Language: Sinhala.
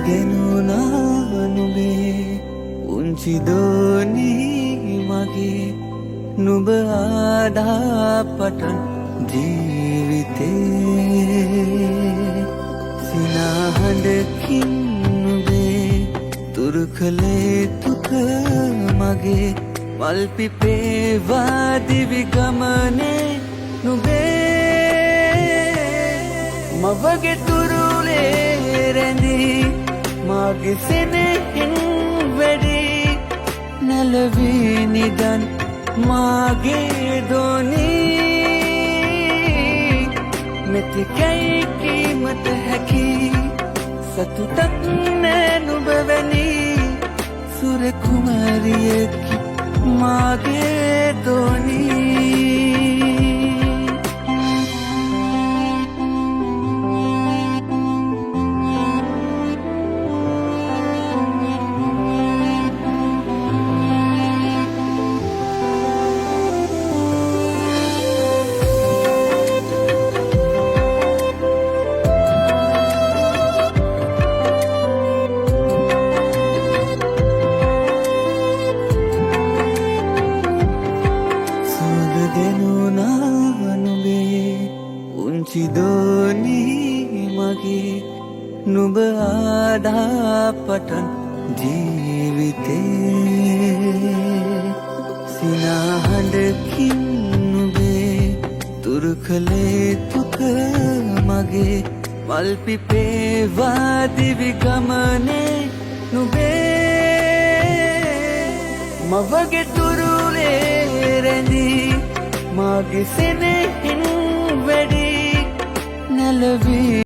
දෙනුනා නුඹේ උංචි දෝනී මගේ නුඹ ආදා පටන් ජීවිතේ සිනාහඬකින් නුඹේ තුරු කළේ තුක මගේ මල් පිපේවා දිවි ගමනේ නුඹේ මවගේ තුරුලේ රැඳී මාගේ සෙනෙහින් වැඩි නැලවී නිදන් මාගේ දෝනී මෙතිකයි කීමට හැකි සතුටක් නෑ නුඹ වැනි සුර කුමරියකි මාගේ දෝනී දෙනුනා නුඹේ උංචි දෝනී මගේ නුඹ ආදා පටන් ජීවිතේ සිනාහඬකින් නුඹේ තුරු කළේ තුක මගේ මල් පිපේවා දිවි ගමනේ නුඹේ මවගේ තුරුලේ රැඳී මාගේ සෙනෙහින් වැඩි නැලවී